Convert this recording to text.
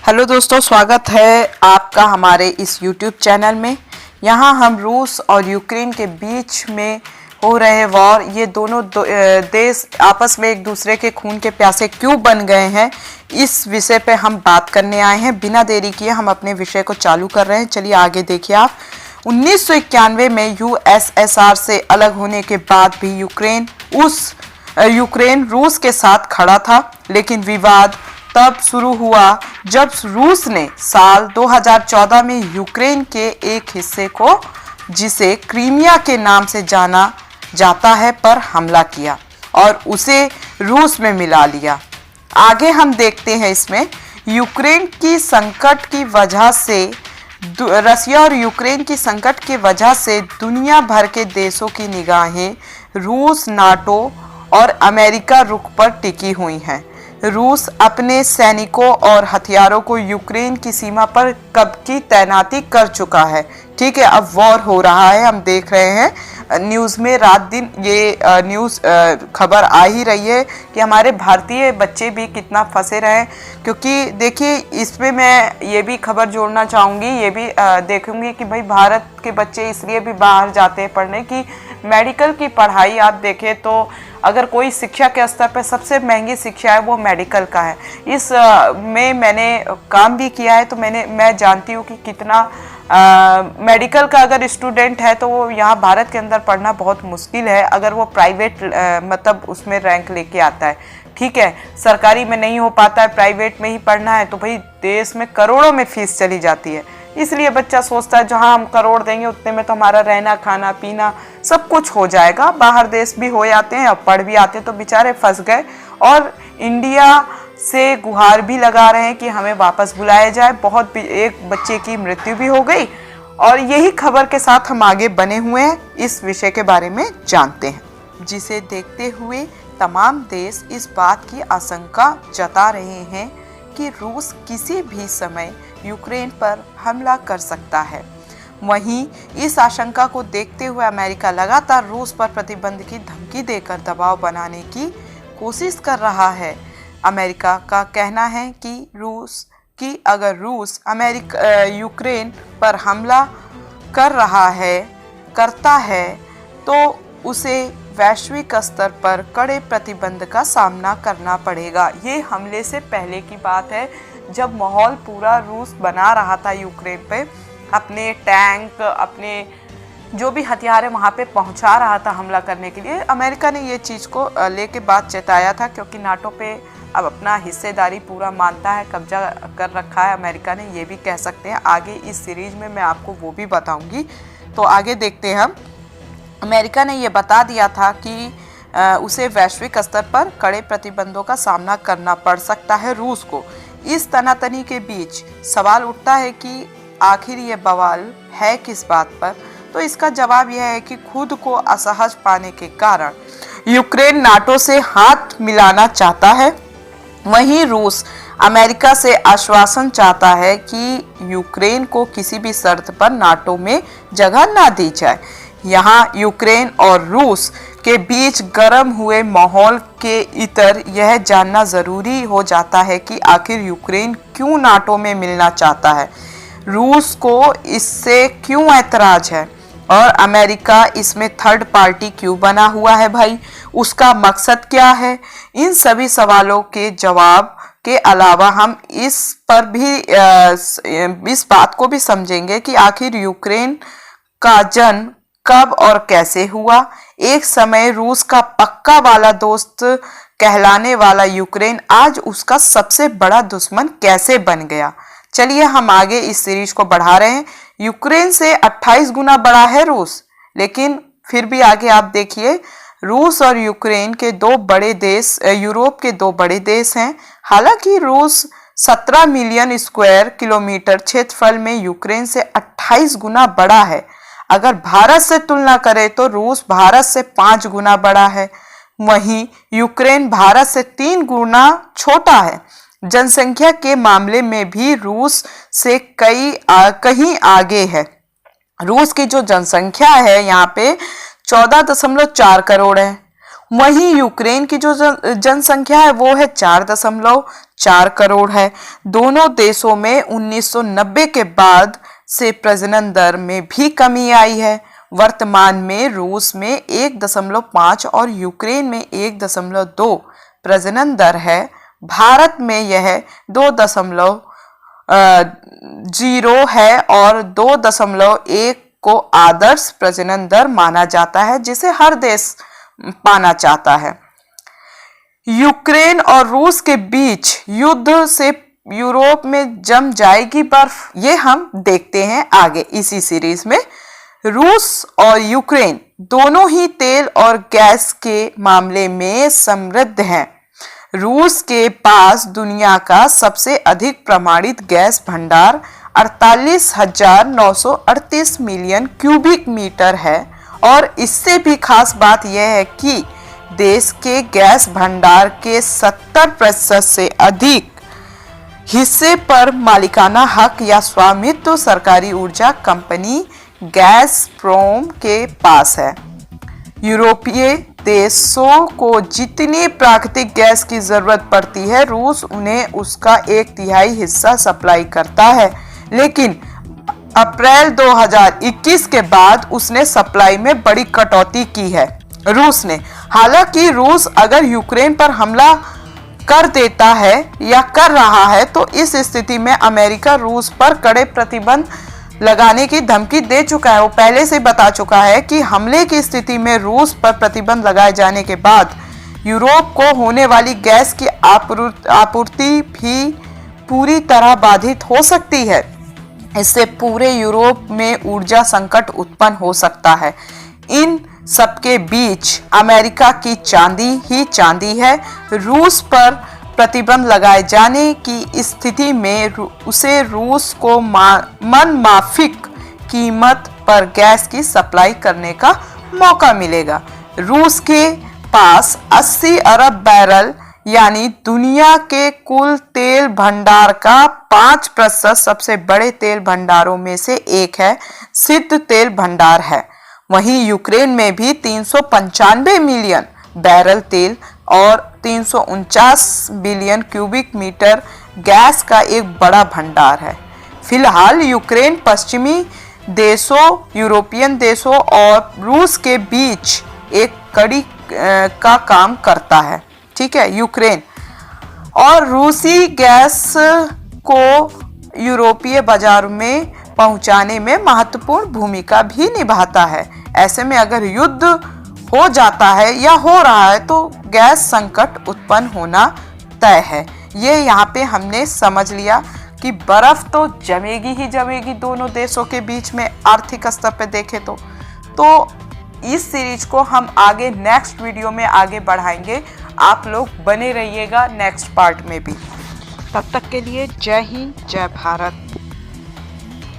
Hello दोस्तों, स्वागत है आपका हमारे इस YouTube चैनल में। यहाँ हम रूस और यूक्रेन के बीच में हो रहे वॉर, ये दोनों देश आपस में एक दूसरे के खून के प्यासे क्यों बन गए हैं, इस विषय पे हम बात करने आए हैं। बिना देरी किए हम अपने विषय को चालू कर रहे हैं। चलिए आगे देखिए आप। 1991 में यूएसएसआर से अलग होने के बाद भी यूक्रेन रूस के साथ खड़ा था, लेकिन विवाद तब शुरू हुआ जब रूस ने साल 2014 में यूक्रेन के एक हिस्से को, जिसे क्रीमिया के नाम से जाना जाता है, पर हमला किया और उसे रूस में मिला लिया। आगे हम देखते हैं इसमें यूक्रेन की संकट की वजह से रसिया और यूक्रेन की संकट की वजह से दुनिया भर के देशों की निगाहें रूस, नाटो और अमेरिका रुख पर टिकी हुई हैं। रूस अपने सैनिकों और हथियारों को यूक्रेन की सीमा पर कब की तैनाती कर चुका है। ठीक है, अब वॉर हो रहा है, हम देख रहे हैं न्यूज़ में रात दिन ये न्यूज़ खबर आ ही रही है कि हमारे भारतीय बच्चे भी कितना फंसे रहे हैं। क्योंकि देखिए, इसमें मैं ये भी खबर जोड़ना चाहूँगी, ये भी देखूँगी कि भाई भारत के बच्चे इसलिए भी बाहर जाते हैं पढ़ने की। मेडिकल की पढ़ाई आप देखें तो अगर कोई शिक्षा के स्तर पर सबसे महंगी शिक्षा है वो मेडिकल का है। इस में मैंने काम भी किया है, तो मैं जानती हूँ कि कितना मेडिकल का अगर स्टूडेंट है तो वो यहाँ भारत के अंदर पढ़ना बहुत मुश्किल है, अगर वो प्राइवेट मतलब उसमें रैंक लेके आता है। ठीक है, सरकारी में नहीं हो पाता है, प्राइवेट में ही पढ़ना है, तो भाई देश में करोड़ों में फीस चली जाती है। इसलिए बच्चा सोचता है जहाँ हम करोड़ देंगे उतने में तो हमारा रहना खाना पीना सब कुछ हो जाएगा। बाहर देश भी हो जाते हैं और पढ़ भी आते हैं, तो बेचारे फंस गए और इंडिया से गुहार भी लगा रहे हैं कि हमें वापस बुलाया जाए। बहुत एक बच्चे की मृत्यु भी हो गई और यही खबर के साथ हम आगे बने हुए हैं, इस विषय के बारे में जानते हैं, जिसे देखते हुए तमाम देश इस बात की आशंका जता रहे हैं कि रूस किसी भी समय यूक्रेन पर हमला कर सकता है। वहीं इस आशंका को देखते हुए अमेरिका लगातार रूस पर प्रतिबंध की धमकी देकर दबाव बनाने की कोशिश कर रहा है। अमेरिका का कहना है कि अगर रूस यूक्रेन पर हमला करता है तो उसे वैश्विक स्तर पर कड़े प्रतिबंध का सामना करना पड़ेगा। ये हमले से पहले की बात है, जब माहौल पूरा रूस बना रहा था यूक्रेन पे, अपने टैंक, अपने जो भी हथियार है वहाँ पे पहुँचा रहा था हमला करने के लिए। अमेरिका ने ये चीज़ को लेके बात चेताया था, क्योंकि नाटो पे अब अपना हिस्सेदारी पूरा मानता है, कब्जा कर रखा है अमेरिका ने, ये भी कह सकते हैं। आगे इस सीरीज में मैं आपको वो भी बताऊँगी। तो आगे देखते हैं हम। अमेरिका ने ये बता दिया था कि उसे वैश्विक स्तर पर कड़े प्रतिबंधों का सामना करना पड़ सकता है रूस को। इस तनातनी के बीच सवाल उठता है कि आखिर ये बवाल है किस बात पर। तो इसका जवाब यह है कि खुद को असहज पाने के कारण यूक्रेन नाटो से हाथ मिलाना चाहता है। वहीं रूस अमेरिका से आश्वासन चाहता है कि यूक्रेन को किसी भी शर्त पर नाटो में जगह ना दी जाए। यहाँ यूक्रेन और रूस के बीच गर्म हुए माहौल के इतर यह जानना जरूरी हो जाता है कि आखिर यूक्रेन क्यों नाटो में मिलना चाहता है, रूस को इससे क्यों ऐतराज है और अमेरिका इसमें थर्ड पार्टी क्यों बना हुआ है भाई, उसका मकसद क्या है। इन सभी सवालों के जवाब के अलावा हम इस बात को भी समझेंगे कि आखिर यूक्रेन का जन्म कब और कैसे हुआ। एक समय रूस का पक्का वाला दोस्त कहलाने वाला यूक्रेन आज उसका सबसे बड़ा दुश्मन कैसे बन गया। चलिए हम आगे इस सीरीज को बढ़ा रहे हैं। यूक्रेन से 28 गुना बड़ा है रूस, लेकिन फिर भी आगे आप देखिए, रूस और यूक्रेन के दो बड़े देश यूरोप के दो बड़े देश हैं। हालांकि रूस 17 मिलियन स्क्वायर किलोमीटर क्षेत्रफल में यूक्रेन से 28 गुना बड़ा है। अगर भारत से तुलना करें तो रूस भारत से 5 गुना बड़ा है, वहीं यूक्रेन भारत से 3 गुना छोटा है। जनसंख्या के मामले में भी रूस से कहीं आगे है। रूस की जो जनसंख्या है यहाँ पे 14.4 करोड़ है, वहीं यूक्रेन की जो जनसंख्या है वो है 4.4 करोड़ है। दोनों देशों में 1990 के बाद से प्रजनन दर में भी कमी आई है। वर्तमान में रूस में 1.5 और यूक्रेन में 1.2 प्रजनन दर है। भारत में यह 2.0 है और 2.1 को आदर्श प्रजनन दर माना जाता है, जिसे हर देश पाना चाहता है। यूक्रेन और रूस के बीच युद्ध से यूरोप में जम जाएगी बर्फ, ये हम देखते हैं आगे इसी सीरीज में। रूस और यूक्रेन दोनों ही तेल और गैस के मामले में समृद्ध हैं। रूस के पास दुनिया का सबसे अधिक प्रमाणित गैस भंडार 48,938 मिलियन क्यूबिक मीटर है और इससे भी खास बात यह है कि देश के गैस भंडार के 70% से अधिक हिस्से पर मालिकाना हक या स्वामित्व सरकारी ऊर्जा कंपनी गैज़प्रोम के पास है। यूरोपीय देशों को जितनी प्राकृतिक गैस की जरूरत पड़ती है, रूस उन्हें उसका 1/3 हिस्सा सप्लाई करता है, लेकिन अप्रैल 2021 के बाद उसने सप्लाई में बड़ी कटौती की है रूस ने। हालांकि रूस अगर यूक्रेन पर हमला कर देता है या कर रहा है तो इस स्थिति में अमेरिका रूस पर कड़े प्रतिबंध लगाने की धमकी दे चुका है। वो पहले से बता चुका है कि हमले की स्थिति में रूस पर प्रतिबंध लगाए जाने के बाद यूरोप को होने वाली गैस की आपूर्ति भी पूरी तरह बाधित हो सकती है। इससे पूरे यूरोप में ऊर्जा संकट उत्पन्न हो सकता है। इन सबके बीच अमेरिका की चांदी ही चांदी है। रूस पर प्रतिबंध लगाए जाने की स्थिति में उसे रूस को मनमाफिक कीमत पर गैस की सप्लाई करने का मौका मिलेगा। रूस के पास 80 अरब बैरल यानी दुनिया के कुल तेल भंडार का 5% सबसे बड़े तेल भंडारों में से एक है, सिद्ध तेल भंडार है। वहीं यूक्रेन में भी 395 मिलियन बैरल तेल और 349 बिलियन क्यूबिक मीटर गैस का एक बड़ा भंडार है। फिलहाल यूक्रेन पश्चिमी देशों, यूरोपियन देशों और रूस के बीच एक कड़ी का काम करता है। ठीक है, यूक्रेन और रूसी गैस को यूरोपीय बाजार में पहुंचाने में महत्वपूर्ण भूमिका भी निभाता है। ऐसे में अगर युद्ध हो जाता है या हो रहा है तो गैस संकट उत्पन्न होना तय है। ये यहाँ पे हमने समझ लिया कि बर्फ तो जमेगी ही जमेगी दोनों देशों के बीच में आर्थिक स्तर पे देखें तो इस सीरीज को हम आगे नेक्स्ट वीडियो में आगे बढ़ाएंगे। आप लोग बने रहिएगा नेक्स्ट पार्ट में भी। तब तक के लिए जय हिंद, जय भारत।